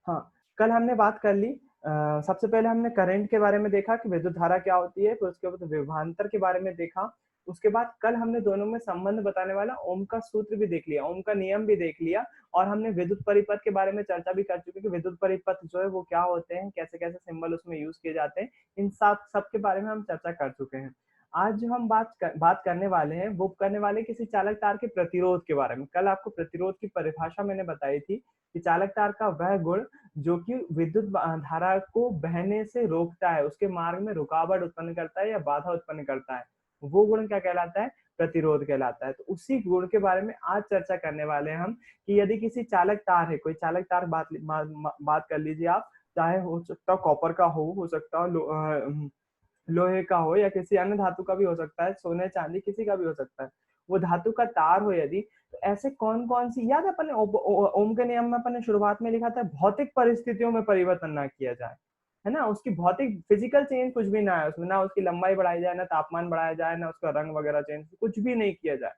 हाँ, कल हमने बात कर ली। सबसे पहले हमने करंट के बारे में देखा कि विद्युत धारा क्या होती है, फिर उसके बाद विभवांतर के बारे में देखा। उसके बाद कल हमने दोनों में संबंध बताने वाला ओम का सूत्र भी देख लिया, ओम का नियम भी देख लिया, और हमने विद्युत परिपथ के बारे में चर्चा भी कर चुके कि विद्युत परिपथ जो है वो क्या होते हैं, कैसे-कैसे सिंबल उसमें यूज़ किए जाते हैं। इन सब के बारे में हम चर्चा कर चुके हैं। आज जो हम बात करने वाले हैं, वो करने वाले हैं किसी चालक तार के प्रतिरोध के बारे में। कल आपको प्रतिरोध की परिभाषा मैंने बताई थी कि चालक तार का वह गुण जो कि विद्युत धारा को बहने से रोकता है, उसके मार्ग में रुकावट उत्पन्न करता है या बाधा उत्पन्न करता है, वो गुण क्या कहलाता है? प्रतिरोध कहलाता है। तो उसी गुण के बारे में आज चर्चा करने वाले हैं हम कि यदि किसी चालक तार है, कोई चालक तार बात कर लीजिए आप, चाहे हो सकता है कॉपर का हो सकता है लोहे का हो या किसी अन्य धातु का भी हो सकता है, सोने चांदी किसी का भी हो सकता है। वो धातु का तार हो यदि, तो ऐसे कौन-कौन सी, याद है अपन ने ओम के नियम में अपन ने शुरुआत में लिखा था भौतिक परिस्थितियों में परिवर्तन ना किया जाए, है ना? उसकी भौतिक फिजिकल चेंज कुछ भी ना है उसमें, ना उसकी लंबाई बढ़ाई जाए, ना तापमान बढ़ाया जाए, ना उसका रंग वगैरह चेंज, कुछ भी नहीं किया जाए।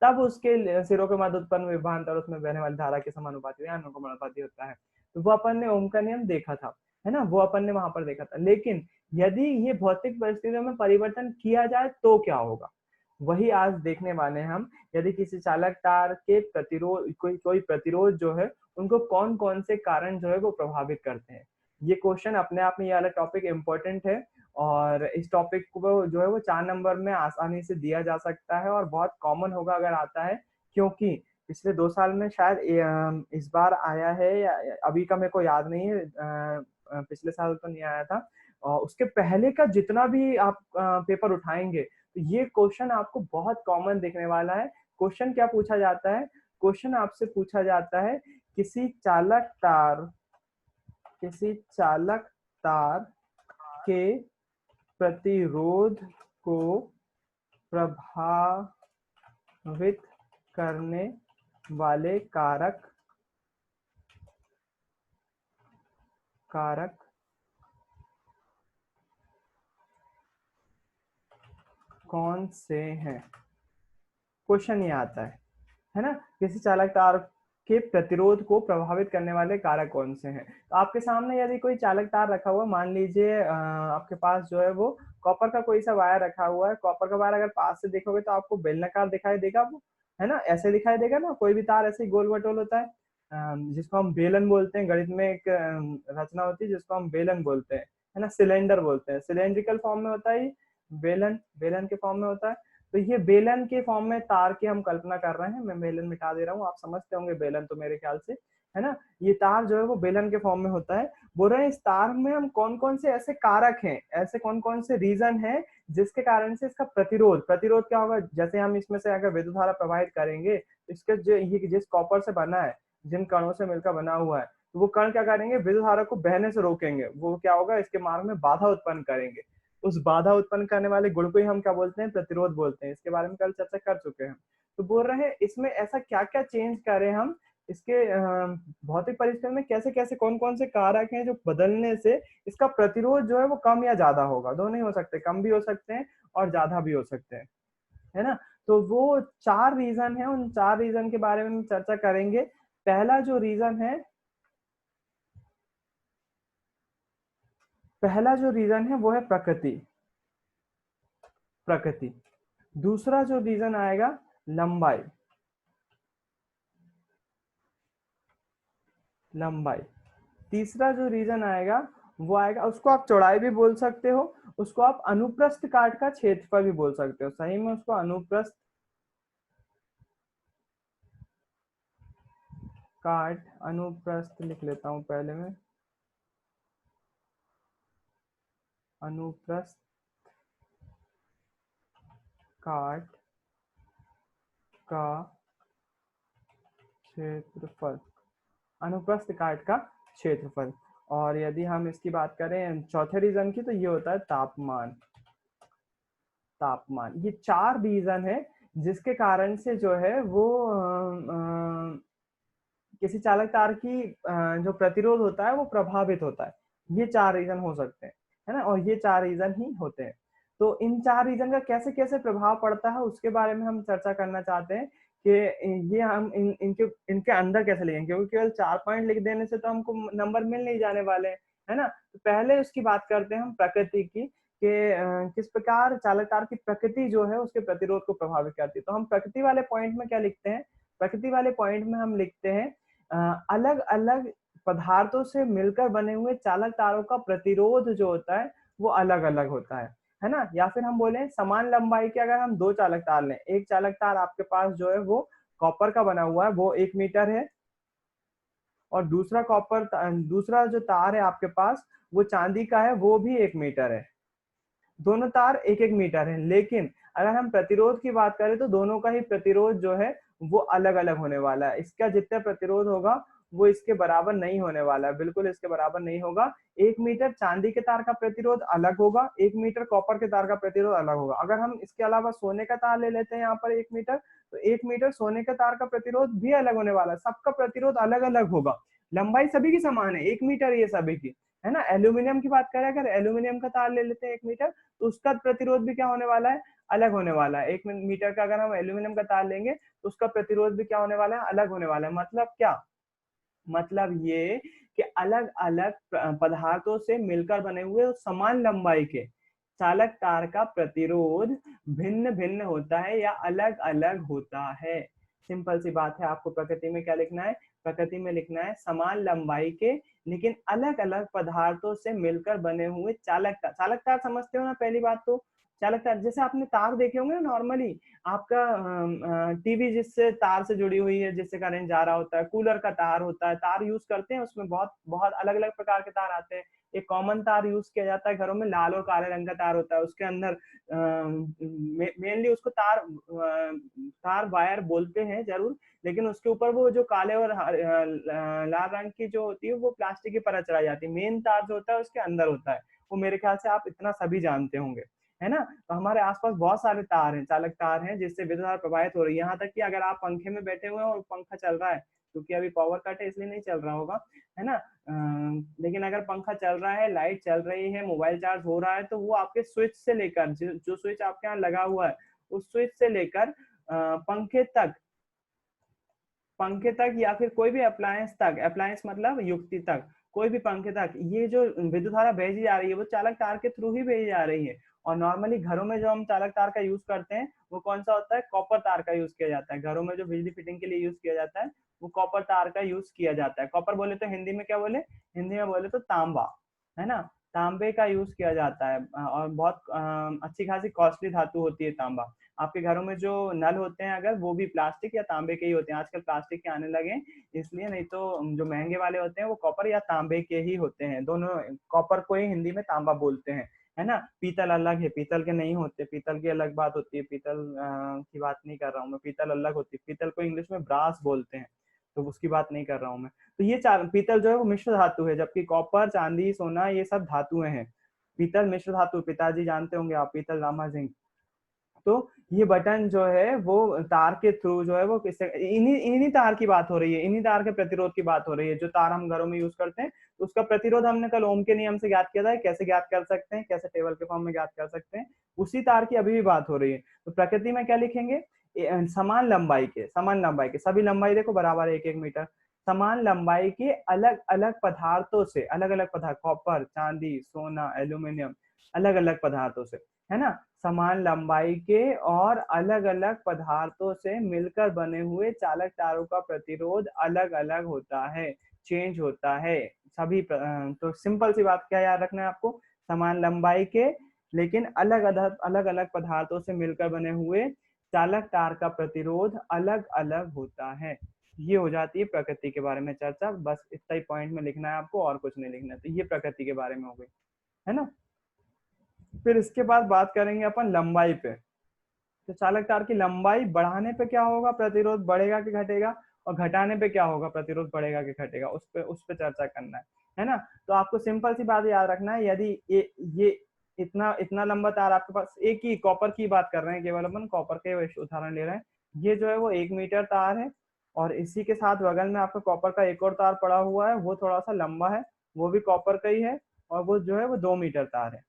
तब उसके सिरों के मध्य उत्पन्न विभवांतर उसमें बहने वाली धारा के समानुपाती या अनुलोमानुपाती होता है। तो वो अपन ने ओम का नियम देखा था, है ना? वो अपन ने वहां पर देखा था। लेकिन यदि ये भौतिक परिस्थितियों में परिवर्तन किया जाए तो क्या होगा? वही आज देखने वाले हैं हम। यदि किसी चालक तार के प्रतिरोध, कोई प्रतिरोध जो है, उनको कौन-कौन से कारण जो है वो प्रभावित करते हैं। ये क्वेश्चन अपने आप में, ये वाला टॉपिक इम्पोर्टेंट है, और इस टॉपिक को जो है वो 4 नंबर में आसानी से दिया जा सकता है और बहुत कॉमन होगा अगर आता है, क्योंकि पिछले 2 साल में शायद इस बार आया है या अभी का मेरे को याद नहीं है, पिछले साल तो नहीं आया था। उसके पहले का जितना भी आप पेपर उठाएँगे, तो ये क्वेश्चन आपको बहुत कॉमन दिखने वाला है। क्वेश्चन क्या पूछा जाता है? क्वेश्चन आपसे पूछा जाता है किसी चालक तार किसी चालक तार के प्रतिरोध को प्रभावित करने वाले कारक कौन से हैं? क्वेश्चन ये आता है ना? किसी चालक तार के प्रतिरोध को प्रभावित करने वाले कारक कौन से हैं? तो आपके सामने यदि कोई चालक तार रखा हुआ, मान लीजिए आपके पास जो है वो कॉपर का कोई सा वायर रखा हुआ है। कॉपर का वायर अगर पास से देखोगे तो आपको बेलनाकार दिखाई देगा वो, है ना? ऐसे दिखाई देगा ना, कोई भी तार ऐसे ही गोल-मटोल होता है, जिसको हम बेलन बोलते हैं। गणित में एक रचना होती है जिसको हम बेलन बोलते हैं, है ना? सिलेंडर बोलते हैं। सिलेंड्रिकल फॉर्म में होता है ये, बेलन बेलन के फॉर्म में होता है। तो ये बेलन के फॉर्म में तार की हम कल्पना कर रहे हैं। मैं बेलन मिटा दे रहा हूँ, आप समझते होंगे बेलन तो मेरे ख्याल से, है ना? ये तार जो है वो बेलन के फॉर्म में होता है। बोल रहे हैं इस तार में हम कौन-कौन से ऐसे कारक हैं, ऐसे कौन-कौन से रीज़न हैं जिसके कारण से इसका प्रतिरोध क्या होगा? जैसे हम इसमें से अगर विद्युत धारा प्रवाहित करेंगे, तो इसके जो ये जिस कॉपर से बना है, जिन कणों से मिलकर बना हुआ है, तो वो कण क्या करेंगे? विद्युत धारा को बहने से रोकेंगे। वो क्या होगा? इसके मार्ग में बाधा उत्पन्न करेंगे। उस बाधा उत्पन्न करने वाले गुण को ही हम क्या बोलते हैं? प्रतिरोध बोलते हैं। इसके बारे में कल चर्चा कर चुके हैं। तो बोल रहे हैं इसमें ऐसा क्या-क्या चेंज करें हम, इसके भौतिक परिस्थितियों में कैसे-कैसे, कौन-कौन से कारक हैं जो बदलने से इसका प्रतिरोध जो है वो कम या ज़्यादा होगा? दोनों ही हो सकते हैं, कम भी हो सकते हैं और ज़्यादा भी हो सकते हैं, है ना? तो वो 4 रीज़न हैं, उन 4 रीज़न के बारे में हम चर्चा करेंगे। पहला जो रीज़न है वो है प्रकृति। दूसरा जो रीज़न आएगा, लंबाई। लंबाई। तीसरा जो रीजन आएगा वो आएगा, उसको आप चौड़ाई भी बोल सकते हो, उसको आप अनुप्रस्थ काट का क्षेत्रफल भी बोल सकते हो। सही में उसको अनुप्रस्थ लिख लेता हूं पहले में, अनुप्रस्थ काट का क्षेत्रफल, अनुप्रस्थ काट का क्षेत्रफल। और यदि हम इसकी बात करें चौथे रीजन की, तो ये होता है तापमान। ये 4 रीजन है जिसके कारण से जो है वो किसी चालक तार की जो प्रतिरोध होता है वो प्रभावित होता है। ये 4 रीजन हो सकते हैं, है ना? और ये 4 रीजन ही होते हैं। तो इन 4 रीजन का कैसे-कैसे प्रभाव पड़ता है उसके बारे में हम चर्चा करना चाहते हैं कि ये हम इनके अंदर कैसे लिखेंगे, क्योंकि केवल 4 पॉइंट लिख देने से तो हमको नंबर मिल नहीं जाने वाले हैं, है ना? तो पहले उसकी बात करते हैं हम प्रकृति की, कि किस प्रकार चालक तार की प्रकृति जो है उसके प्रतिरोध को प्रभावित करती है। तो हम प्रकृति वाले पॉइंट में क्या लिखते हैं? प्रकृति वाले पॉइंट में हम लिखते हैं अलग अलग पदार्थों से मिलकर बने हुए चालक तारों का प्रतिरोध जो होता है वो अलग अलग होता है ना? या फिर हम बोले समान लंबाई के अगर हम 2 चालक तार लें, एक चालक तार आपके पास जो है वो कॉपर का बना हुआ है, वो 1 मीटर है, और दूसरा जो तार है आपके पास वो चांदी का है, वो भी 1 मीटर है। दोनों तार 1-1 मीटर है, लेकिन अगर हम प्रतिरोध की बात करें तो दोनों का ही प्रतिरोध जो है वो अलग अलग होने वाला है। इसका जितना प्रतिरोध होगा वो इसके बराबर नहीं होने वाला है, बिल्कुल इसके बराबर नहीं होगा। 1 मीटर चांदी के तार का प्रतिरोध अलग होगा, 1 मीटर कॉपर के तार का प्रतिरोध अलग होगा। अगर हम इसके अलावा सोने का तार ले लेते हैं यहाँ पर 1 मीटर, तो 1 मीटर सोने के तार का प्रतिरोध भी अलग होने वाला है, सबका प्रतिरोध अलग अलग होगा। लंबाई सभी की समान है, 1 मीटर ये सभी की, है ना? एल्यूमिनियम की बात करें, अगर एल्यूमिनियम का तार ले लेते हैं 1 मीटर, तो उसका प्रतिरोध भी क्या होने वाला है? अलग होने वाला है। 1 मीटर का अगर हम एल्यूमिनियम का तार लेंगे तो उसका प्रतिरोध भी क्या होने वाला है? अलग होने वाला है। मतलब क्या? मतलब ये कि अलग अलग पदार्थों से मिलकर बने हुए और समान लंबाई के चालक तार का प्रतिरोध भिन्न भिन्न होता है या अलग अलग होता है। सिंपल सी बात है। आपको प्रकृति में क्या लिखना है? प्रकृति में लिखना है समान लंबाई के लेकिन अलग अलग पदार्थों से मिलकर बने हुए चालक तार। चालक तार समझते हो ना? पहली बात तो चालक तार, जैसे आपने तार देखे होंगे ना नॉर्मली, आपका टीवी जिससे तार से जुड़ी हुई है, जिससे करंट जा रहा होता है, कूलर का तार होता है, तार यूज करते हैं, उसमें बहुत बहुत अलग अलग प्रकार के तार आते हैं। एक कॉमन तार यूज किया जाता है घरों में, लाल और काले रंग का तार होता है, उसके अंदर मेनली उसको तार वायर बोलते हैं जरूर, लेकिन उसके ऊपर वो जो काले और लाल रंग की जो होती है वो प्लास्टिक की परत चढ़ाई जाती है। मेन तार जो होता है उसके अंदर होता है, वो मेरे ख्याल से आप इतना सभी जानते होंगे, है ना? तो हमारे आसपास बहुत सारे तार हैं, चालक तार हैं, जिससे विद्युत धारा प्रवाहित हो रही है। यहाँ तक कि अगर आप पंखे में बैठे हुए हैं और पंखा चल रहा है, क्योंकि अभी पावर कट है इसलिए नहीं चल रहा होगा, है ना? लेकिन अगर पंखा चल रहा है, लाइट चल रही है, मोबाइल चार्ज हो रहा है, तो वो आपके स्विच से लेकर जो स्विच आपके यहाँ लगा हुआ है, उस स्विच से लेकर पंखे तक या फिर कोई भी अप्लायंस तक, अप्लायंस मतलब युक्ति तक, कोई भी पंखे तक, ये जो विद्युत धारा भेजी जा रही है वो चालक तार के थ्रू ही भेजी जा रही है। और नॉर्मली घरों में जो हम चालक तार का यूज करते हैं वो कौन सा होता है? कॉपर तार का यूज किया जाता है। घरों में जो बिजली फिटिंग के लिए यूज किया जाता है वो कॉपर तार का यूज किया जाता है। कॉपर बोले तो हिंदी में क्या बोले? हिंदी में बोले तो तांबा, है ना? तांबे का यूज किया जाता है, और बहुत अच्छी खासी कॉस्टली धातु होती है तांबा। आपके घरों में जो नल होते हैं अगर, वो भी प्लास्टिक या तांबे के ही होते हैं। आजकल प्लास्टिक के आने लगे इसलिए, नहीं तो जो महंगे वाले होते हैं वो कॉपर या तांबे के ही होते हैं। दोनों, कॉपर को ही हिंदी में तांबा बोलते हैं, है ना? पीतल अलग है, पीतल के नहीं होते, पीतल की अलग बात होती है। पीतल की बात नहीं कर रहा हूँ मैं, पीतल अलग होती है। पीतल को इंग्लिश में ब्रास बोलते हैं, तो उसकी बात नहीं कर रहा हूँ मैं। तो ये चार, पीतल जो है वो मिश्र धातु है, जबकि कॉपर, चांदी, सोना ये सब धातुएं हैं। पीतल मिश्र धातु, पिताजी जानते होंगे आप, पीतल, तांबा, जिंक। तो ये बटन जो है वो तार के थ्रू जो है वो किससे, इन्हीं इन्हीं तार की बात हो रही है, इन्हीं तार के प्रतिरोध की बात हो रही है। जो तार हम घरों में यूज करते हैं, तो उसका प्रतिरोध हमने कल ओम के नियम से ज्ञात किया था। कैसे ज्ञात कर सकते हैं, कैसे टेबल के फॉर्म में ज्ञात कर सकते हैं, उसी तार की अभी भी बात हो रही है। तो प्रकृति में क्या लिखेंगे? समान लंबाई के, समान लंबाई के, सभी लंबाई देखो बराबर है, 1-1 मीटर। समान लंबाई के अलग अलग पदार्थों से, अलग अलग पदार्थ, कॉपर, चांदी, सोना, एल्यूमिनियम, अलग अलग पदार्थों से, है ना? समान लंबाई के और अलग अलग पदार्थों से मिलकर बने हुए चालक तारों का प्रतिरोध अलग अलग होता है, चेंज होता है। तो सिंपल सी बात क्या याद रखना है आपको? समान लंबाई के लेकिन अलग अलग पदार्थों से मिलकर बने हुए चालक तार का प्रतिरोध अलग अलग होता है। ये हो जाती है प्रकृति के बारे में चर्चा। बस इतना ही पॉइंट में लिखना है आपको, और कुछ नहीं लिखना है। तो ये प्रकृति के बारे में हो गई, है ना? फिर इसके बाद बात करेंगे अपन लंबाई पे। तो चालक तार की लंबाई बढ़ाने पे क्या होगा? प्रतिरोध बढ़ेगा कि घटेगा? और घटाने पे क्या होगा? प्रतिरोध बढ़ेगा कि घटेगा? उस पे चर्चा करना है ना? तो आपको सिंपल सी बात याद रखना है, यदि ये इतना इतना लंबा तार आपके पास, एक ही कॉपर की बात कर रहे हैं, केवल अपन कॉपर के उदाहरण ले रहे हैं। ये जो है वो 1 मीटर तार है, और इसी के साथ बगल में आपका कॉपर का एक और तार पड़ा हुआ है, वो थोड़ा सा लंबा है, वो भी कॉपर का ही है, और वो जो है वो 2 मीटर तार है।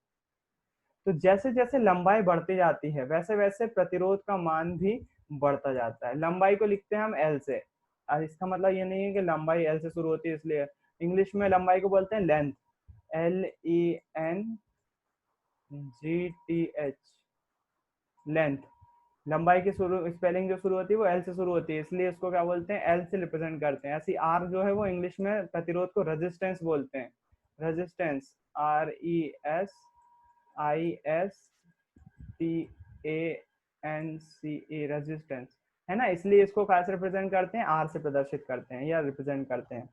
तो जैसे जैसे लंबाई बढ़ती जाती है वैसे वैसे प्रतिरोध का मान भी बढ़ता जाता है। लंबाई को लिखते हैं हम एल से। और इसका मतलब ये नहीं है कि लंबाई एल से शुरू होती है इसलिए। इंग्लिश में लंबाई को बोलते हैं लेंथ, LENGTH, लेंथ। लंबाई की शुरू स्पेलिंग जो शुरू होती है वो एल से शुरू होती है, इसलिए इसको क्या बोलते हैं, एल से रिप्रेजेंट करते हैं। ऐसी आर जो है वो इंग्लिश में प्रतिरोध को रेजिस्टेंस बोलते हैं। रेजिस्टेंस, RESISTANCE, रेजिस्टेंस, है ना। इसलिए इसको कैसे रिप्रेजेंट करते हैं, आर से प्रदर्शित करते हैं या रिप्रेजेंट करते हैं।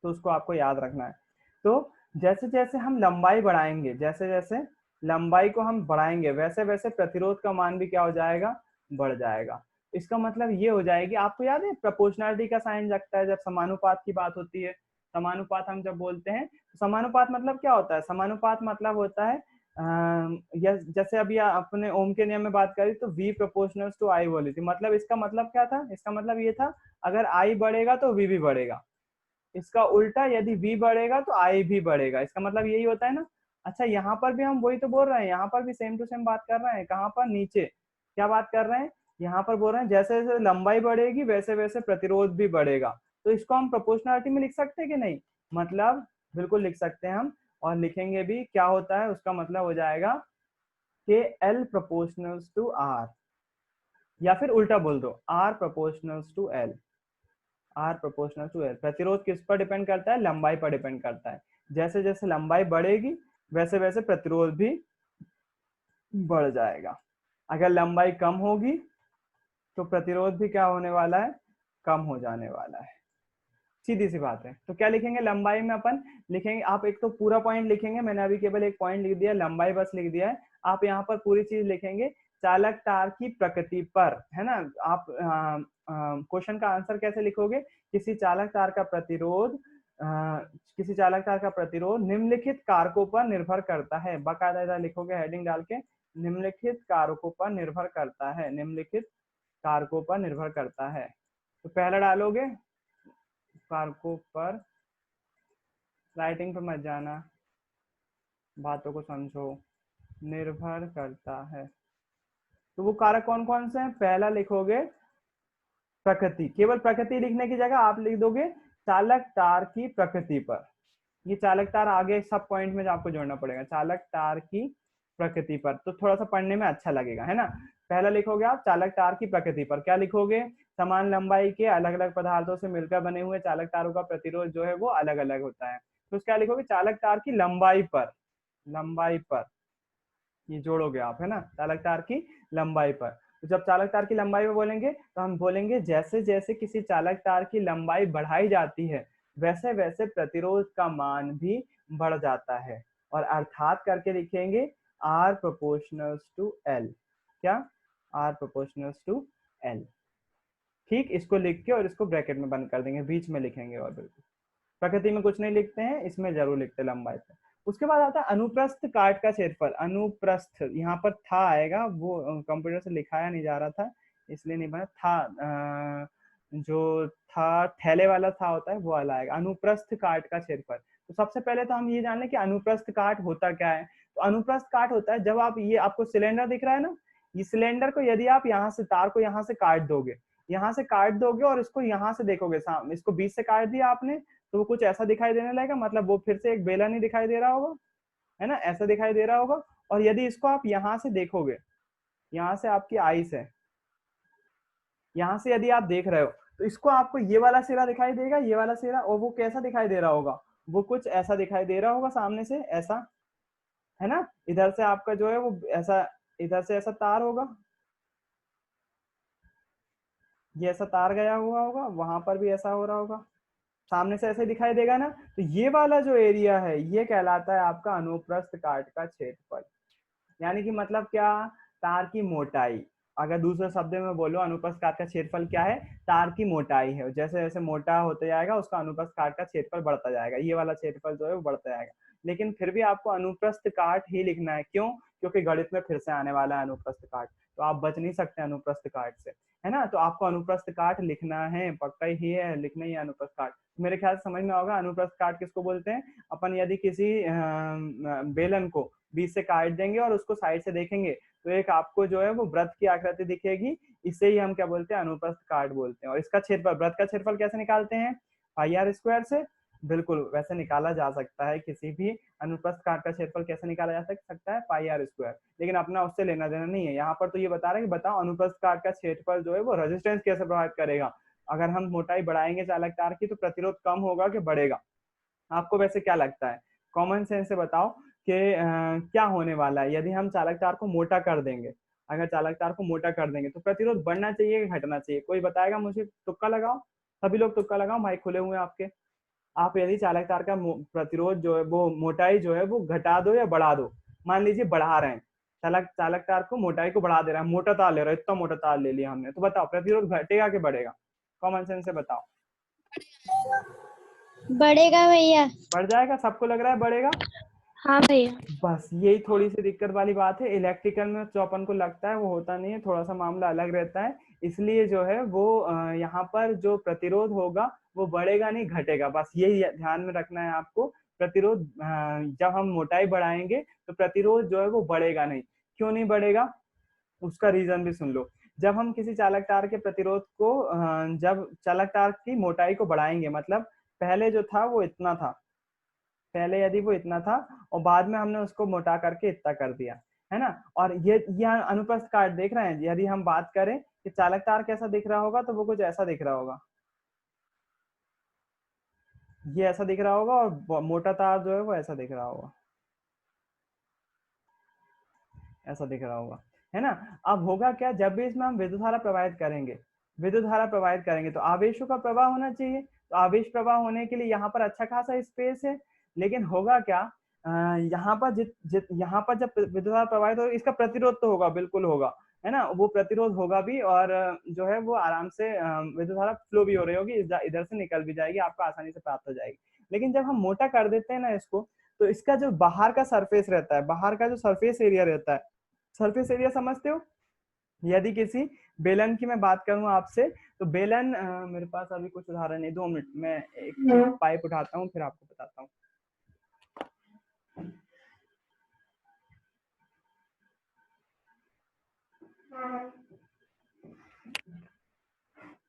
तो उसको आपको याद रखना है। तो जैसे जैसे हम लंबाई बढ़ाएंगे, जैसे जैसे लंबाई को हम बढ़ाएंगे, वैसे वैसे प्रतिरोध का मान भी क्या हो जाएगा, बढ़ जाएगा। इसका मतलब ये हो जाएगी, आपको याद है प्रोपोर्शनलिटी का साइन लगता है जब समानुपात की बात होती है। समानुपात हम जब बोलते हैं तो समानुपात मतलब क्या होता है, समानुपात मतलब होता है जैसे अभी आपने ओम के नियम में बात करी तो V प्रोपोर्शनल टू I बोली थी। मतलब इसका मतलब क्या था, इसका मतलब ये था अगर I बढ़ेगा तो V भी बढ़ेगा। इसका उल्टा यदि V बढ़ेगा तो I भी बढ़ेगा। इसका मतलब यही होता है ना। अच्छा, यहाँ पर भी हम वही तो बोल रहे हैं, यहाँ पर भी सेम टू सेम बात कर रहे हैं। कहाँ पर, नीचे क्या बात कर रहे हैं, यहाँ पर बोल रहे हैं जैसे जैसे लंबाई बढ़ेगी वैसे वैसे प्रतिरोध भी बढ़ेगा। तो इसको हम प्रोपोर्शनलिटी में लिख सकते हैं कि नहीं, मतलब बिल्कुल लिख सकते हैं हम। और लिखेंगे भी, क्या होता है उसका मतलब हो जाएगा कि L प्रोपोर्शनल टू R, या फिर उल्टा बोल दो R proportional to L। R proportional to L. प्रतिरोध किस पर डिपेंड करता है, लंबाई पर डिपेंड करता है। जैसे जैसे लंबाई बढ़ेगी वैसे वैसे प्रतिरोध भी बढ़ जाएगा। अगर लंबाई कम होगी तो प्रतिरोध भी क्या होने वाला है, कम हो जाने वाला है। सीधी सी बात है। तो क्या लिखेंगे लंबाई में, अपन लिखेंगे, आप एक तो पूरा पॉइंट लिखेंगे, मैंने अभी केवल एक पॉइंट लिख दिया, लंबाई बस लिख दिया है। आप यहाँ पर पूरी चीज लिखेंगे चालक तार की प्रकृति पर, है ना। आप क्वेश्चन का आंसर कैसे लिखोगे, किसी चालक तार का प्रतिरोध किसी चालक तार का प्रतिरोध निम्नलिखित कारकों पर निर्भर करता है। बाकायदा लिखोगे हेडिंग डाल के, निम्नलिखित कारकों पर निर्भर करता है, निम्नलिखित कारकों पर निर्भर करता है। तो पहला डालोगे कारकों पर, राइटिंग पे मत जाना, बातों को समझो, निर्भर करता है। तो वो कारक कौन कौन से हैं, पहला लिखोगे प्रकृति, केवल प्रकृति लिखने की जगह आप लिख दोगे चालक तार की प्रकृति पर। ये चालक तार आगे सब पॉइंट में आपको जोड़ना पड़ेगा, चालक तार की प्रकृति पर, तो थोड़ा सा पढ़ने में अच्छा लगेगा, है ना। पहला लिखोगे आप चालक तार की प्रकृति पर, क्या लिखोगे, समान लंबाई के अलग अलग पदार्थों से मिलकर बने हुए चालक तारों का प्रतिरोध जो है वो अलग अलग होता है। तो क्या लिखोगे, चालक तार की लंबाई पर, लंबाई पर, ये जोड़ोगे आप, है ना, चालक तार की लंबाई पर। तो जब चालक तार की लंबाई पर बोलेंगे तो हम बोलेंगे जैसे जैसे किसी चालक तार की लंबाई बढ़ाई जाती है वैसे वैसे प्रतिरोध का मान भी बढ़ जाता है। और अर्थात करके लिखेंगे R प्रोपोर्शनल टू L, क्या, R प्रोपोर्शनल टू L। ठीक, इसको लिख के और इसको ब्रैकेट में बंद कर देंगे, बीच में लिखेंगे। और बिल्कुल प्रकृति में कुछ नहीं लिखते हैं, इसमें जरूर लिखते हैं लंबाई पे। उसके बाद आता है अनुप्रस्थ काट का क्षेत्रफल। अनुप्रस्थ यहाँ पर था आएगा, वो कंप्यूटर से लिखाया नहीं जा रहा था इसलिए नहीं बना था। जो था थैले वाला था होता है वो वाला आएगा, अनुप्रस्थ काट का क्षेत्रफल। तो सबसे पहले तो हम ये जान लें कि अनुप्रस्थ काट होता क्या है। तो अनुप्रस्थ काट होता है जब आप, ये आपको सिलेंडर दिख रहा है ना, ये सिलेंडर को यदि आप यहाँ से तार को यहाँ से काट दोगे, यहाँ से काट दोगे और इसको यहाँ से देखोगे, इसको बीच से काट दिया आपने, तो वो कुछ ऐसा दिखाई देने लगेगा, मतलब वो फिर से एक बेलन ही दिखाई दे रहा होगा, है ना, ऐसा दिखाई दे रहा होगा। और यदि इसको आप यहाँ से देखोगे, यहाँ से आपकी आईज है, यहाँ से यदि आप देख रहे हो तो इसको आपको ये वाला सिरा दिखाई देगा, ये वाला सिरा, और वो कैसा दिखाई दे रहा होगा, वो कुछ ऐसा दिखाई दे रहा होगा सामने से ऐसा, है ना। इधर से आपका जो है वो ऐसा, इधर से ऐसा तार होगा, ये ऐसा तार गया हुआ होगा, वहां पर भी ऐसा हो रहा होगा, सामने से ऐसे दिखाई देगा ना। तो ये वाला जो एरिया है ये कहलाता है आपका अनुप्रस्थ काट का क्षेत्रफल। यानी कि मतलब क्या, तार की मोटाई। अगर दूसरे शब्द में बोलो अनुप्रस्थ काट का क्षेत्रफल क्या है, तार की मोटाई है। जैसे जैसे मोटा होता जाएगा उसका अनुप्रस्थ काट का क्षेत्रफल बढ़ता जाएगा, ये वाला क्षेत्रफल जो है वो बढ़ता जाएगा। लेकिन फिर भी आपको अनुप्रस्थ काट ही लिखना है, क्यों, क्योंकि गणित में फिर से आने वाला है अनुप्रस्थ काट, तो आप बच नहीं सकते अनुप्रस्थ काट से, है ना। तो आपको अनुप्रस्थ काट लिखना है, पक्का ही है, लिखना ही है अनुप्रस्थ काट। मेरे ख्याल से समझ में होगा अनुप्रस्थ काट किसको बोलते हैं। अपन यदि किसी बेलन को बीच से काट देंगे और उसको साइड से देखेंगे तो एक आपको जो है वो वृत्त की आकृति दिखेगी, इसे ही हम क्या बोलते हैं, अनुप्रस्थ काट बोलते हैं। और इसका क्षेत्रफल, वृत्त का क्षेत्रफल कैसे निकालते हैं, पाई आर स्क्वायर से। बिल्कुल वैसे निकाला जा सकता है, किसी भी अनुप्रस्थ काट का क्षेत्रफल कैसे निकाला जा सकता है, पाई आर स्क्वायर। लेकिन अपना उससे लेना देना नहीं है, यहाँ पर तो ये बता रहे हैं कि बताओ अनुप्रस्थ काट का क्षेत्रफल जो है वो रेजिस्टेंस कैसे प्रभावित करेगा। अगर हम मोटाई बढ़ाएंगे चालक तार की तो प्रतिरोध कम होगा कि बढ़ेगा। आपको वैसे क्या लगता है, कॉमन सेंस से बताओ कि क्या होने वाला है यदि हम चालक तार को मोटा कर देंगे। अगर चालक तार को मोटा कर देंगे तो प्रतिरोध बढ़ना चाहिए कि घटना चाहिए, कोई बताएगा मुझे, तुक्का लगाओ, सभी लोग तुक्का लगाओ, माइक खुले हुए हैं आपके। आप यदि चालक तार का प्रतिरोध जो है वो मोटाई जो है वो घटा दो या बढ़ा दो, मान लीजिए बढ़ा रहे हैं, चालक चालक तार को मोटाई को बढ़ा दे रहा है, मोटा तार ले रहा है, इतना मोटा तार ले लिया हमने, तो बताओ प्रतिरोध घटेगा कि बढ़ेगा, कॉमन सेंस से बताओ। बढ़ेगा भैया। बढ़ जाएगा, सबको लग रहा है बढ़ेगा। हाँ भैया। बस यही थोड़ी सी दिक्कत वाली बात है, इलेक्ट्रिकल में जो अपन को लगता है वो होता नहीं है, थोड़ा सा मामला अलग रहता है। इसलिए जो है वो यहाँ पर जो प्रतिरोध होगा वो बढ़ेगा नहीं घटेगा, बस यही ध्यान में रखना है आपको। प्रतिरोध जब हम मोटाई बढ़ाएंगे तो प्रतिरोध जो है वो बढ़ेगा नहीं। क्यों नहीं बढ़ेगा, उसका रीजन भी सुन लो। जब हम किसी चालक तार के प्रतिरोध को जब चालक तार की मोटाई को बढ़ाएंगे, मतलब पहले जो था वो इतना था, पहले यदि वो इतना था और बाद में हमने उसको मोटा करके इतना कर दिया, है ना। और ये अनुप्रस्थ काट देख रहे हैं, यदि हम बात करें कि चालक तार कैसा दिख रहा होगा तो वो कुछ ऐसा दिख रहा होगा, ये ऐसा दिख रहा होगा, और मोटा तार जो है वो ऐसा दिख रहा होगा, ऐसा दिख रहा होगा, है ना। अब होगा क्या, जब भी इसमें हम विद्युत धारा प्रवाहित करेंगे, विद्युत धारा प्रवाहित करेंगे तो आवेशों का प्रवाह होना चाहिए। तो आवेश प्रवाह होने के लिए यहाँ पर अच्छा खासा स्पेस है, लेकिन होगा क्या, यहाँ पर यहाँ पर जब विद्युत धारा प्रवाहित होगा, इसका प्रतिरोध तो होगा, बिल्कुल होगा, है ना, वो प्रतिरोध होगा भी, और जो है वो आराम से विद्युत धारा फ्लो भी हो रही होगी, इधर से निकल भी जाएगी, आपको आसानी से प्राप्त हो जाएगी। लेकिन जब हम मोटा कर देते हैं ना इसको, तो इसका जो बाहर का सरफेस रहता है, बाहर का जो सरफेस एरिया रहता है, सरफेस एरिया समझते हो, यदि किसी बेलन की मैं बात करूं आपसे, तो बेलन मेरे पास अभी कुछ उदाहरण नहीं, 2 मिनट मैं एक पाइप उठाता हूं फिर आपको बताता हूं।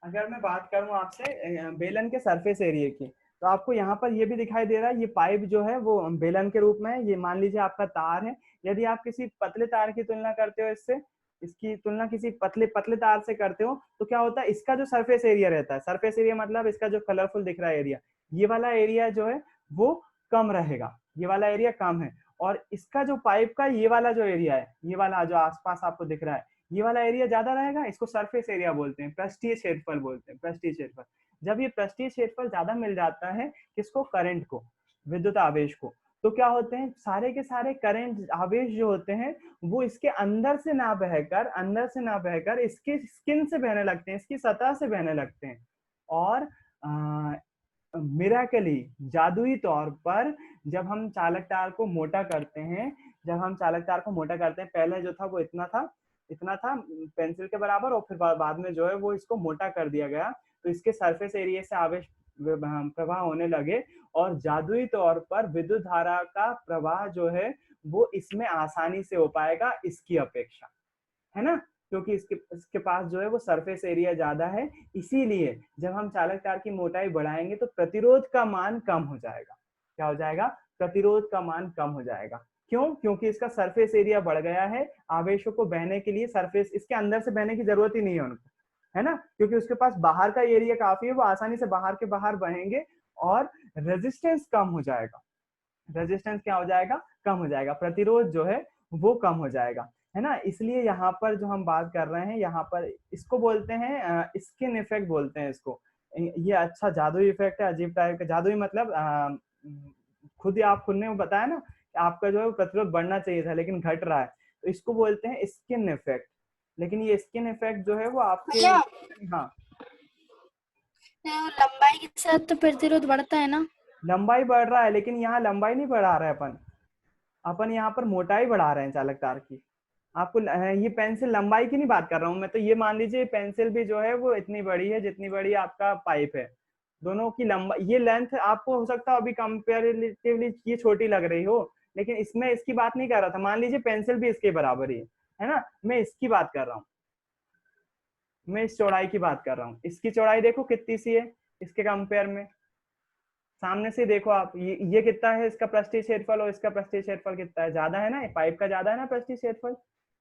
अगर मैं बात करूं आपसे बेलन के सरफेस एरिया की, तो आपको यहाँ पर ये भी दिखाई दे रहा है, ये पाइप जो है वो बेलन के रूप में है, ये मान लीजिए आपका तार है। यदि आप किसी पतले तार की तुलना करते हो इससे, इसकी तुलना किसी पतले पतले तार से करते हो, तो क्या होता है, इसका जो सरफेस एरिया रहता है, सरफेस एरिया मतलब इसका जो कलरफुल दिख रहा है एरिया, ये वाला एरिया जो है वो कम रहेगा, ये वाला एरिया कम है। और इसका जो पाइप का ये वाला जो एरिया है, ये वाला जो आसपास आपको दिख रहा है, ये वाला एरिया ज्यादा रहेगा, इसको सरफेस एरिया बोलते हैं, पृष्ठीय क्षेत्रफल बोलते हैं, पृष्ठीय क्षेत्रफल। जब ये पृष्ठीय क्षेत्रफल ज्यादा मिल जाता है किसको, करंट को, विद्युत आवेश को, तो क्या होते हैं, सारे के सारे करंट आवेश जो होते हैं वो इसके अंदर से ना बहकर इसके स्किन से बहने लगते हैं, इसकी सतह से बहने लगते हैं। और मिराकली, जादुई तौर पर जब हम चालक तार को मोटा करते हैं, जब हम चालक तार को मोटा करते हैं, पहले जो था वो इतना था पेंसिल के बराबर, और फिर बाद में जो है वो इसको मोटा कर दिया गया, तो इसके सरफेस एरिया से आवेश प्रवाह होने लगे, और जादुई तौर पर विद्युत धारा का प्रवाह जो है वो इसमें आसानी से हो पाएगा इसकी अपेक्षा, है ना, क्योंकि इसके पास जो है वो सरफेस एरिया ज्यादा है। इसीलिए जब हम चालक तार की मोटाई बढ़ाएंगे तो प्रतिरोध का मान कम हो जाएगा। क्या हो जाएगा, प्रतिरोध का मान कम हो जाएगा। क्यों, क्योंकि इसका सरफेस एरिया बढ़ गया है, आवेशों को बहने के लिए सरफेस, इसके अंदर से बहने की जरूरत ही नहीं है उनको, है ना, क्योंकि उसके पास बाहर का एरिया काफी है, वो आसानी से बाहर के बाहर बहेंगे, और रेजिस्टेंस कम हो जाएगा, रेजिस्टेंस क्या हो जाएगा, कम हो जाएगा, प्रतिरोध जो है वो कम हो जाएगा, है ना। इसलिए यहाँ पर जो हम बात कर रहे हैं, यहाँ पर इसको बोलते हैं स्किन इफेक्ट बोलते हैं इसको। ये अच्छा जादुई इफेक्ट है, अजीब टाइप का, जादुई मतलब खुद ही खुद ने बताया ना कि आपका जो है प्रतिरोध बढ़ना चाहिए था लेकिन घट रहा है, तो इसको बोलते हैं स्किन इफेक्ट। लेकिन ये स्किन इफेक्ट जो है वो आपके, हाँ, लंबाई के साथ तो प्रतिरोध बढ़ता है ना। लंबाई बढ़ रहा है, लेकिन यहाँ लंबाई नहीं बढ़ा रहे अपन यहाँ पर मोटाई बढ़ा रहे हैं चालक तार की। आपको ये पेंसिल लंबाई की नहीं बात कर रहा हूँ मैं, तो ये मान लीजिए पेंसिल भी जो है वो इतनी बड़ी है जितनी बड़ी आपका पाइप है, दोनों की लंबाई, ये लेंथ आपको हो सकता है अभी कंपेरेटिवली ये छोटी लग रही हो, लेकिन इसमें इसकी बात नहीं कर रहा था, मान लीजिए पेंसिल भी इसके बराबर ही है, है ना। मैं इसकी बात कर रहा हूँ, मैं इस चौड़ाई की बात कर रहा हूँ। इसकी चौड़ाई देखो कितनी सी है इसके कंपेयर में, सामने से देखो आप, ये कितना है इसका पृष्ठीय क्षेत्रफल और इसका पृष्ठीय क्षेत्रफल कितना है, ज्यादा है ना, ये पाइप का ज्यादा है ना पृष्ठीय क्षेत्रफल,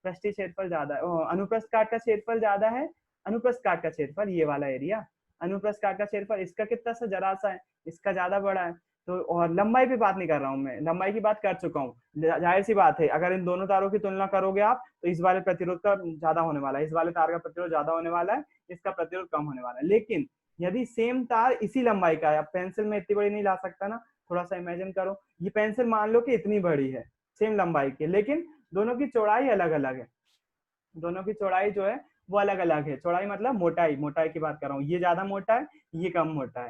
पृष्ठीय क्षेत्रफल ज्यादा है, अनुप्रस्थ काट का क्षेत्रफल ज्यादा है, अनुप्रस्थ काट का क्षेत्रफल ये वाला एरिया, अनुप्रस्थ काट का क्षेत्रफल इसका कितना सा जरा सा है, इसका ज्यादा बड़ा है। तो और लंबाई पे बात नहीं कर रहा हूँ मैं, लंबाई की बात कर चुका हूँ। जाहिर सी बात है अगर इन दोनों तारों की तुलना करोगे आप तो इस वाले प्रतिरोध का ज्यादा होने वाला है, इस वाले तार का प्रतिरोध ज्यादा होने वाला है, इसका प्रतिरोध कम होने वाला है। लेकिन यदि सेम तार इसी लंबाई का है, अब पेंसिल में इतनी बड़ी नहीं ला सकता ना, थोड़ा सा इमेजिन करो, ये पेंसिल मान लो कि इतनी बड़ी है सेम लंबाई की, लेकिन दोनों की चौड़ाई अलग अलग है, दोनों की चौड़ाई जो है वो अलग अलग है। चौड़ाई मतलब मोटाई, मोटाई की बात कर रहा हूँ, ये ज्यादा मोटा है, ये कम मोटा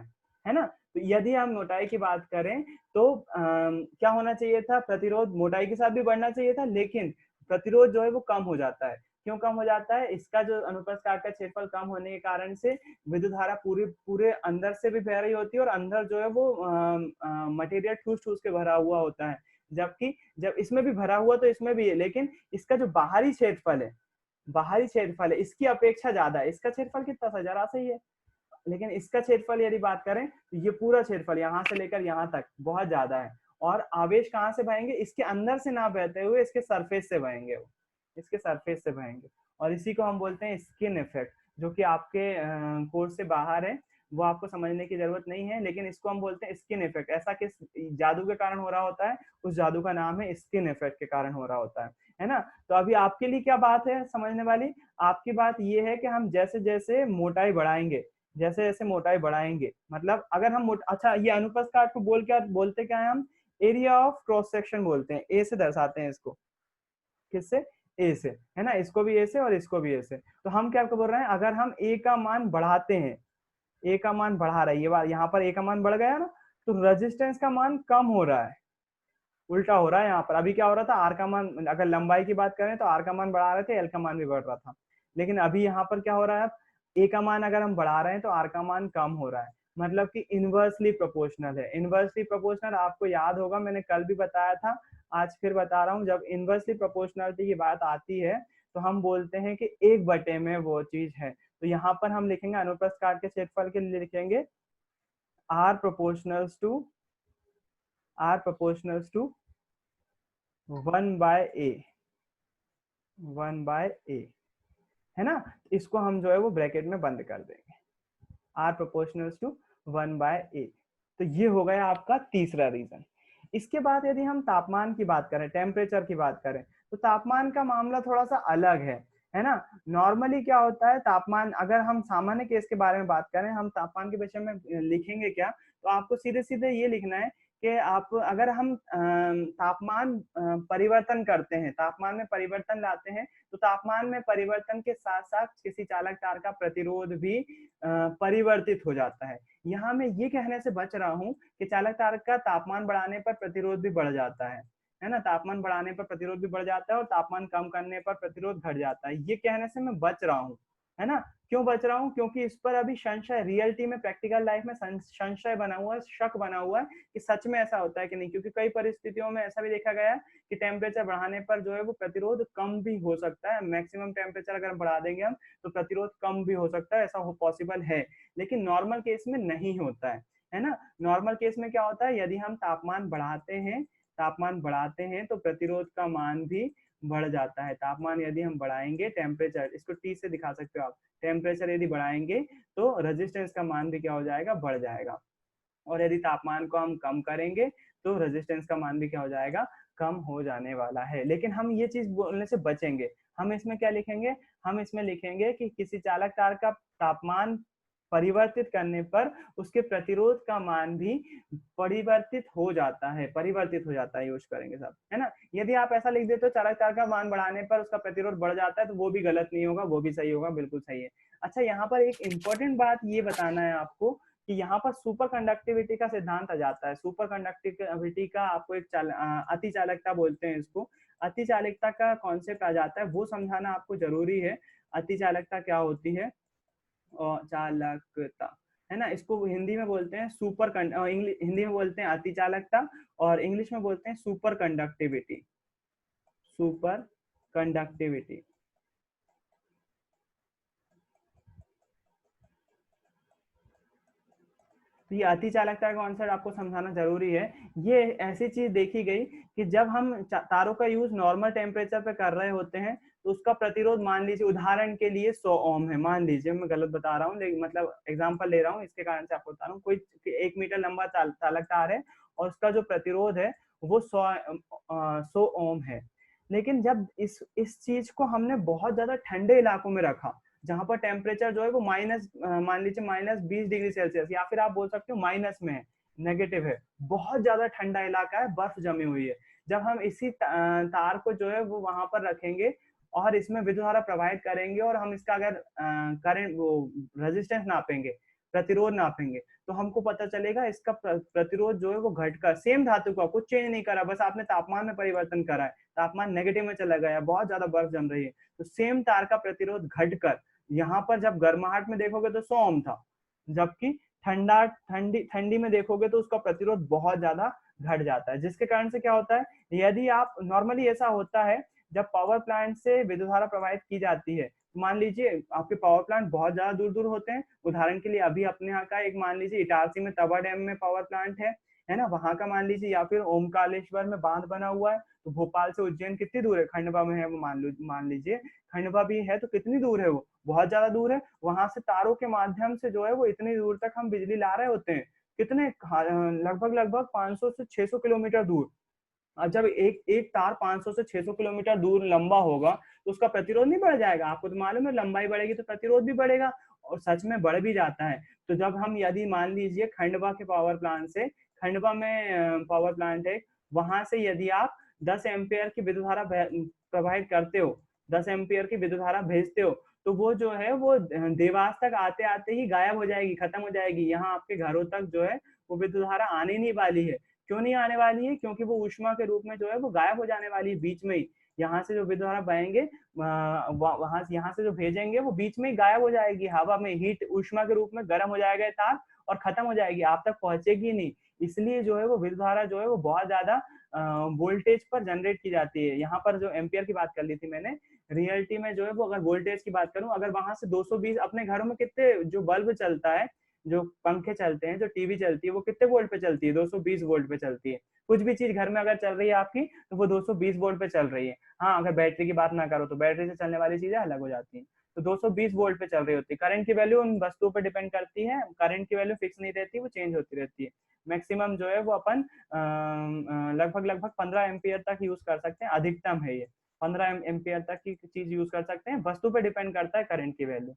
है ना। तो यदि हम मोटाई की बात करें तो क्या होना चाहिए था, प्रतिरोध मोटाई के साथ भी बढ़ना चाहिए था, लेकिन प्रतिरोध जो है वो कम हो जाता है। क्यों कम हो जाता है, इसका जो अनुप्रस्थ काट का क्षेत्रफल कम होने के कारण से विद्युत धारा पूरे पूरे अंदर से भी बह रही होती है, और अंदर जो है वो मटेरियल ठूस ठूस के भरा हुआ होता है, जबकि जब इसमें भी भरा हुआ तो इसमें भी है, लेकिन इसका जो बाहरी क्षेत्रफल है, बाहरी क्षेत्रफल है इसकी अपेक्षा ज्यादा है। इसका क्षेत्रफल कितना सा, जरा सा ही है, लेकिन इसका क्षेत्रफल यदि बात करें तो ये पूरा क्षेत्रफल यहाँ से लेकर यहाँ तक बहुत ज्यादा है। और आवेश कहाँ से बहेंगे, इसके अंदर से ना बहते हुए इसके सरफेस से बहेंगे, वो इसके सरफेस से बहेंगे, और इसी को हम बोलते हैं स्किन इफेक्ट, जो कि आपके कोर्स से बाहर है, वो आपको समझने की जरूरत नहीं है, लेकिन इसको हम बोलते हैं स्किन इफेक्ट। ऐसा किस जादू के कारण हो रहा होता है, उस जादू का नाम है स्किन इफेक्ट के कारण हो रहा होता है ना। तो अभी आपके लिए क्या बात है समझने वाली, आपकी बात ये है कि हम जैसे जैसे मोटाई बढ़ाएंगे, जैसे जैसे मोटाई बढ़ाएंगे, मतलब अगर हम अच्छा ये अनुप्रस्थ काट को बोलते क्या है हम, एरिया ऑफ क्रॉस सेक्शन बोलते हैं, ए से दर्शाते हैं इसको, किससे, ए से, है ना, इसको भी ए से और इसको भी ए से। तो हम क्या बोल रहे हैं, अगर हम ए का मान बढ़ाते हैं, ए का मान बढ़ा रहा है, ये बात यहाँ पर ए का मान बढ़ गया ना, तो रेजिस्टेंस का मान कम हो रहा है, उल्टा हो रहा है यहाँ पर। अभी क्या हो रहा था, आर का मान, अगर लंबाई की बात करें तो आर का मान बढ़ा रहे थे, एल का मान भी बढ़ रहा था, लेकिन अभी यहाँ पर क्या हो रहा है, ए का मान अगर हम बढ़ा रहे हैं तो आर का मान कम हो रहा है, मतलब कि इनवर्सली प्रोपोर्शनल है। इनवर्सली प्रोपोर्शनल आपको याद होगा, मैंने कल भी बताया था, आज फिर बता रहा हूँ, जब इनवर्सली प्रोपोर्शनलिटी की बात आती है तो हम बोलते हैं कि 1/, में वो चीज है। तो यहाँ पर हम लिखेंगे अनुप्रस्थ काट के क्षेत्रफल के लिए लिखेंगे आर प्रोपोर्शनल्स टू 1/a, 1/a, है ना। इसको हम जो है वो ब्रैकेट में बंद कर देंगे, आर प्रोपोर्शनल्स टू 1/a। तो ये हो गया आपका तीसरा रीजन। इसके बाद यदि हम तापमान की बात करें, टेम्परेचर की बात करें, तो तापमान का मामला थोड़ा सा अलग है ना। नॉर्मली क्या होता है तापमान, अगर हम सामान्य केस के बारे में बात करें, हम तापमान के विषय में लिखेंगे क्या, तो आपको सीधे सीधे ये लिखना है कि आप अगर हम तापमान परिवर्तन करते हैं, तापमान में परिवर्तन लाते हैं, तो तापमान में परिवर्तन के साथ साथ किसी चालक तार का प्रतिरोध भी परिवर्तित हो जाता है। यहाँ मैं ये कहने से बच रहा हूँ कि चालक तार का तापमान बढ़ाने पर प्रतिरोध भी बढ़ जाता है ना, तापमान बढ़ाने पर प्रतिरोध भी बढ़ जाता है और तापमान कम करने पर प्रतिरोध घट जाता है, ये कहने से मैं बच रहा हूँ, है ना। क्यों बच रहा हूँ, क्योंकि इस पर अभी संशय, रियलिटी में प्रैक्टिकल लाइफ में संशय बना हुआ है, शक बना हुआ है कि सच में ऐसा होता है कि नहीं, क्योंकि कई परिस्थितियों में ऐसा भी देखा गया है कि टेम्परेचर बढ़ाने पर जो है वो प्रतिरोध कम भी हो सकता है, मैक्सिमम टेम्परेचर अगर बढ़ा देंगे हम तो प्रतिरोध कम भी हो सकता है, ऐसा हो पॉसिबल है, लेकिन नॉर्मल केस में नहीं होता है ना। नॉर्मल केस में क्या होता है, यदि हम तापमान बढ़ाते हैं तो प्रतिरोध का मान भी बढ़ जाता है। तापमान यदि हम बढ़ाएंगे, टेम्परेचर, इसको टी से दिखा सकते हो आप, टेम्परेचर यदि बढ़ाएंगे तो रेजिस्टेंस का मान भी क्या हो जाएगा, बढ़ जाएगा, और यदि तापमान को हम कम करेंगे तो रेजिस्टेंस का मान भी क्या हो जाएगा, कम हो जाने वाला है। लेकिन हम ये चीज बोलने से बचेंगे, हम इसमें क्या लिखेंगे, हम इसमें लिखेंगे कि किसी चालक तार का तापमान परिवर्तित करने पर उसके प्रतिरोध का मान भी परिवर्तित हो जाता है, यूज करेंगे सब, है ना। यदि आप ऐसा लिख देते हो चालक तार का मान बढ़ाने पर उसका प्रतिरोध बढ़ जाता है, तो वो भी गलत नहीं होगा, वो भी सही होगा, बिल्कुल सही है। अच्छा, यहाँ पर एक इंपॉर्टेंट बात ये बताना है आपको कि यहाँ पर सुपर कंडक्टिविटी का सिद्धांत आ जाता है। सुपर कंडक्टिविटी का आपको एक अति चालकता बोलते हैं इसको, अति चालकता का कॉन्सेप्ट आ जाता है, वो समझाना आपको जरूरी है। अति चालकता क्या होती है, और चालकता, है ना, इसको हिंदी में बोलते हैं हिंदी में बोलते हैं अति चालकता, और इंग्लिश में बोलते हैं सुपर कंडक्टिविटी, सुपर कंडक्टिविटी। तो ये अति चालकता का कॉन्सेप्ट आपको समझाना जरूरी है। ये ऐसी चीज देखी गई कि जब हम तारों का यूज नॉर्मल टेम्परेचर पे कर रहे होते हैं तो उसका प्रतिरोध मान लीजिए उदाहरण के लिए 100 ओम है, मान लीजिए, मैं गलत बता रहा हूँ लेकिन मतलब एग्जांपल ले रहा हूँ इसके कारण से आपको बता रहा हूँ, कोई 1 मीटर लंबा चालक तार है और उसका जो प्रतिरोध है वो 100 ओम है। लेकिन जब इस चीज को हमने बहुत ज्यादा ठंडे इलाकों में रखा जहां पर टेम्परेचर जो है वो माइनस मान लीजिए -20 डिग्री सेल्सियस, या फिर आप बोल सकते हो माइनस में है, नेगेटिव है, बहुत ज्यादा ठंडा इलाका है, बर्फ जमी हुई है, जब हम इसी तार को जो है वो वहां पर रखेंगे और इसमें विद्युत धारा प्रवाहित करेंगे और हम इसका अगर करंट वो रेजिस्टेंस नापेंगे, प्रतिरोध नापेंगे, तो हमको पता चलेगा इसका प्रतिरोध जो है वो घटकर, सेम धातु का कुछ चेंज नहीं करा, बस आपने तापमान में परिवर्तन करा है, तापमान नेगेटिव में चला गया, बहुत ज्यादा बर्फ जम रही है, तो सेम तार का प्रतिरोध घटकर यहाँ पर जब गर्माहट में देखोगे तो 100 ओम था, जबकि ठंडी में देखोगे तो उसका प्रतिरोध बहुत ज्यादा घट जाता है, जिसके कारण से क्या होता है, यदि आप नॉर्मली ऐसा होता है जब पावर प्लांट से विद्युत धारा प्रवाहित की जाती है, मान लीजिए आपके पावर प्लांट बहुत ज्यादा दूर दूर होते हैं, उदाहरण के लिए अभी अपने यहाँ का एक मान लीजिए इटारसी में तवा डैम में पावर प्लांट है ना, वहां का मान लीजिए, या फिर ओमकारेश्वर में बांध बना हुआ है, तो भोपाल से उज्जैन कितनी दूर है, खंडवा में है वो, मान लीजिए खंडवा भी है, तो कितनी दूर है वो, बहुत ज्यादा दूर है, वहां से तारों के माध्यम से जो है वो इतनी दूर तक हम बिजली ला रहे होते हैं, कितने लगभग 500 से 600 किलोमीटर दूर। अब जब एक तार 500 से 600 किलोमीटर दूर लंबा होगा तो उसका प्रतिरोध नहीं बढ़ जाएगा, आपको तो मालूम है लंबाई बढ़ेगी तो प्रतिरोध भी बढ़ेगा, और सच में बढ़ भी जाता है। तो जब हम यदि मान लीजिए खंडवा के पावर प्लांट से, खंडवा में पावर प्लांट है, वहां से यदि आप 10 एम्पियर की विद्युत धारा प्रवाहित करते हो, 10 एम्पियर की विद्युत धारा भेजते हो, तो वो जो है वो देवास तक आते आते ही गायब हो जाएगी, खत्म हो जाएगी, यहाँ आपके घरों तक जो है वो विद्युत धारा आने नहीं वाली है। क्यों नहीं आने वाली है? क्योंकि वो ऊष्मा के रूप में जो है वो गायब हो जाने वाली है बीच में ही, यहाँ से जो विद्युत धारा बहेंगे वहां से, यहाँ से जो भेजेंगे वो बीच में ही गायब हो जाएगी, हवा में हीट ऊष्मा के रूप में गर्म हो जाएगा तार और खत्म हो जाएगी, आप तक पहुंचेगी नहीं। इसलिए जो है वो विद्युत धारा जो है वो बहुत ज्यादा वोल्टेज पर जनरेट की जाती है। यहाँ पर जो एम्पियर की बात कर ली थी मैंने, रियलिटी में जो है वो अगर वोल्टेज की बात करूं, अगर वहां से 220, अपने घरों में कितने जो बल्ब चलता है, जो पंखे चलते हैं, जो टीवी चलती है, वो कितने वोल्ट पे चलती है, 220 वोल्ट पे चलती है। कुछ भी चीज घर में अगर चल रही है आपकी तो वो 220 वोल्ट पे चल रही है। हाँ, अगर बैटरी की बात ना करो तो बैटरी से चलने वाली चीजें अलग हो जाती हैं, तो 220 वोल्ट पे चल रही होती है। करंट की वैल्यू उन वस्तुओं पर डिपेंड करती है, करंट की वैल्यू फिक्स नहीं रहती, वो चेंज होती रहती है। मैक्सिमम जो है वो अपन लगभग 15 एम्पियर तक यूज कर सकते हैं, अधिकतम है ये 15 एम्पियर तक की चीज यूज कर सकते हैं, वस्तु पे डिपेंड करता है करंट की वैल्यू।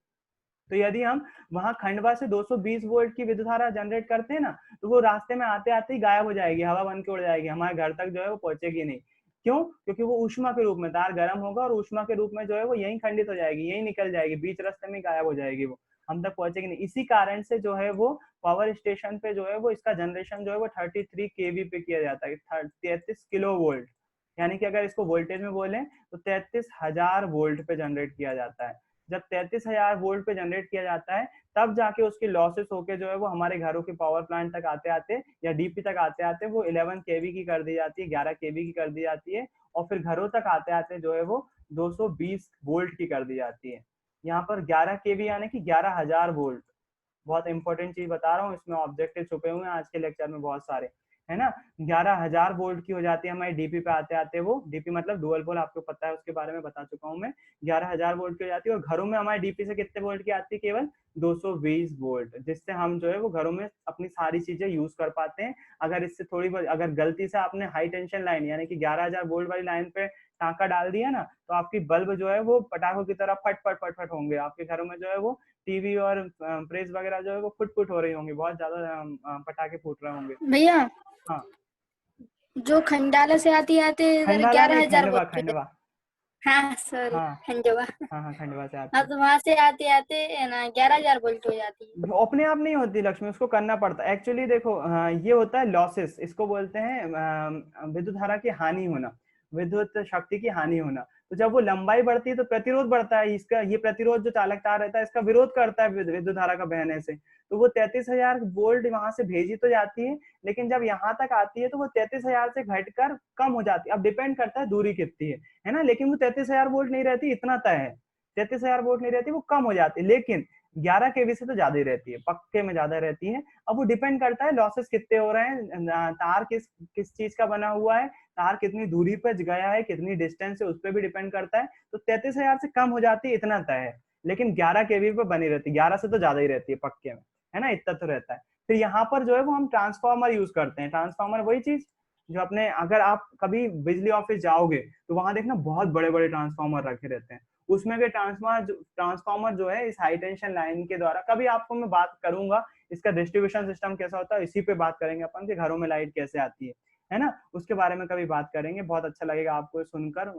तो यदि हम वहां खंडवा से 220 वोल्ट की विद्युत धारा जनरेट करते हैं ना, तो वो रास्ते में आते आते ही गायब हो जाएगी, हवा बन के उड़ जाएगी, हमारे घर तक जो है वो पहुंचेगी नहीं। क्यों? क्योंकि वो ऊष्मा के रूप में, तार गर्म होगा और ऊष्मा के रूप में जो है वो यहीं खंडित हो जाएगी, यहीं निकल जाएगी, बीच रास्ते में गायब हो जाएगी, वो हम तक पहुंचेगी नहीं। इसी कारण से जो है वो पावर स्टेशन पे जो है वो इसका जनरेशन जो है वो 33 केवी पे किया जाता है, 33 किलो वोल्ट, यानी कि अगर इसको वोल्टेज में बोलें तो 33,000 वोल्ट पे जनरेट किया जाता है। जब 33,000 वोल्ट पे जनरेट किया जाता है तब जाके उसकी लॉसेस होके जो है वो हमारे घरों के पावर प्लांट तक आते आते या डीपी तक आते आते वो 11 केवी की कर दी जाती है, 11 केवी की कर दी जाती है, और फिर घरों तक आते आते जो है वो 220 वोल्ट की कर दी जाती है। यहाँ पर 11 केवी यानी कि 11,000 वोल्ट। बहुत इंपॉर्टेंट चीज बता रहा हूँ, इसमें ऑब्जेक्टिव छुपे हुए हैं आज के लेक्चर में बहुत सारे, है ना। 11,000 वोल्ट की हो जाती है हमारी डीपी पे आते आते, वो डीपी मतलब डुअल पोल, आपको पता है, उसके बारे में बता चुका हूँ मैं। 11,000 वोल्ट की हो जाती है, और घरों में हमारी डीपी से कितने वोल्ट की आती है? केवल 220 वोल्ट, जिससे हम जो है वो घरों में अपनी सारी चीजें यूज कर पाते हैं। अगर इससे थोड़ी बहुत, अगर गलती से आपने हाई टेंशन लाइन यानी कि 11,000 वोल्ट वाली लाइन पे टाँका डाल दिया ना, तो आपकी बल्ब जो है वो पटाखों की तरह फट फट फट फट होंगे, आपके घरों में जो है वो टीवी और प्रेस वगैरह जो है वो फुट फुट हो रही होंगी, बहुत ज्यादा पटाखे फूट रहे होंगे भैया। हाँ, जो खंडाला से आते आते इधर खंडाला नहीं, 11,000 खंडवा वोल्ट पे। खंडवा। हाँ सॉरी, हाँ खंडवा। हाँ हाँ, खंडवा से आती हाँ, है। तो वहां से आते आते है ना 11,000 वोल्ट हो जाती है। वो अपने आप नहीं होती लक्ष्मी, उसको करना पड़ता है एक्चुअली। देखो ये होता है लॉसेस, इसको बोलते हैं विद्युत धारा की हानि होना। विद्युत शक्ति की हानि होना। तो जब वो लंबाई बढ़ती है तो प्रतिरोध बढ़ता है, इसका ये प्रतिरोध जो चालक तार रहता है इसका विरोध करता है विद्युत धारा का बहने से। तो वो 33,000 वोल्ट वहां से भेजी तो जाती है, लेकिन जब यहाँ तक आती है तो वो 33,000 से घटकर कम हो जाती है। अब डिपेंड करता है दूरी कितनी है ना, लेकिन वो 33,000 वोल्ट नहीं रहती, इतना तय है। 33,000 वोल्ट नहीं रहती, वो कम हो जाती है, लेकिन 11 केवी से तो ज्यादा ही रहती है, पक्के में ज्यादा रहती है। अब वो डिपेंड करता है लॉसेस कितने हो रहे हैं, तार किस किस चीज का बना हुआ है, तार कितनी दूरी पर गया है, कितनी डिस्टेंस है, उस पर भी डिपेंड करता है। तो 33,000 से कम हो जाती है, इतना तय है, लेकिन 11 केवी पे बनी रहती है, 11 से तो ज्यादा ही रहती है पक्के में, है ना, इतना तो रहता है। फिर यहाँ पर जो है वो हम ट्रांसफार्मर यूज करते हैं। ट्रांसफार्मर वही चीज जो अपने, अगर आप कभी बिजली ऑफिस जाओगे तो वहां देखना बहुत बड़े बड़े ट्रांसफार्मर रखे रहते हैं। उसमें के ट्रांसफार्मर जो है इस हाई टेंशन लाइन के द्वारा, कभी आपको मैं बात करूंगा इसका डिस्ट्रीब्यूशन सिस्टम कैसा होता है, इसी पे बात करेंगे अपन के घरों में लाइट कैसे आती है ना, उसके बारे में कभी बात करेंगे। बहुत अच्छा लगेगा आपको सुनकर,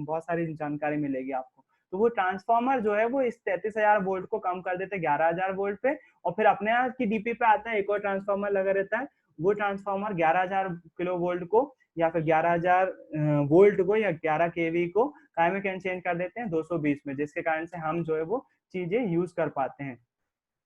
बहुत सारी जानकारी मिलेगी आपको। तो वो ट्रांसफार्मर जो है वो इस 33,000 वोल्ट को कम कर देते 11,000 वोल्ट पे, और फिर अपने यहाँ की डीपी पे आता है एक और ट्रांसफार्मर लगा रहता है। वो ट्रांसफार्मर 11,000 किलो वोल्ट को या फिर 11,000 वोल्ट को या 11 केवी को काय में चेंज कर देते हैं 220 में, जिसके कारण से हम जो है वो चीजें यूज कर पाते हैं।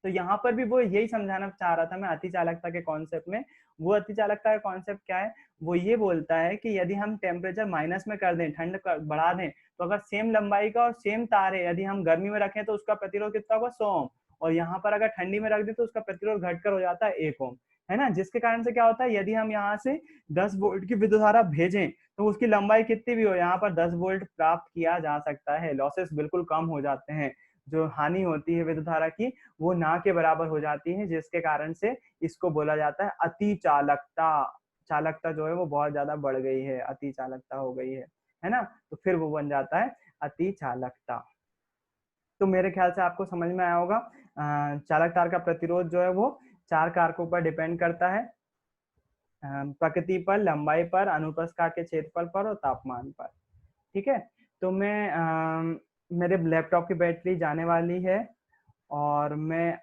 तो यहाँ पर भी वो यही समझाना चाह रहा था मैं अति चालकता के कॉन्सेप्ट में। वो अति चालकता का कॉन्सेप्ट क्या है, वो ये बोलता है कि यदि हम टेम्परेचर माइनस में कर दें, ठंड बढ़ा दें, तो अगर सेम लंबाई का और सेम तार है, यदि हम गर्मी में रखें तो उसका प्रतिरोध कितना होगा 100 ओम, और यहाँ पर अगर ठंडी में रख दें तो उसका प्रतिरोध घटकर हो जाता है 1 ओम, है ना। जिसके कारण से क्या होता है, यदि हम यहाँ से 10 वोल्ट की विद्युत धारा भेजें तो उसकी लंबाई कितनी भी हो, यहाँ पर 10 वोल्ट प्राप्त किया जा सकता है। लॉसेस बिल्कुल कम हो जाते हैं, जो हानि होती है विद्युत धारा की वो ना के बराबर हो जाती है, जिसके कारण से इसको बोला जाता है अति चालकता। चालकता जो है वो बहुत ज्यादा बढ़ गई है, अति चालकता हो गई है ना। तो फिर वो बन जाता है अति चालकता। तो मेरे ख्याल से आपको समझ में आया होगा। चालक तार का प्रतिरोध जो है वो 4 कारकों पर डिपेंड करता है, प्रकृति पर, लंबाई पर, अनुप्रस्थ काट के क्षेत्रफल पर और तापमान पर। ठीक है, तो मैं मेरे लैपटॉप की बैटरी जाने वाली है और मैं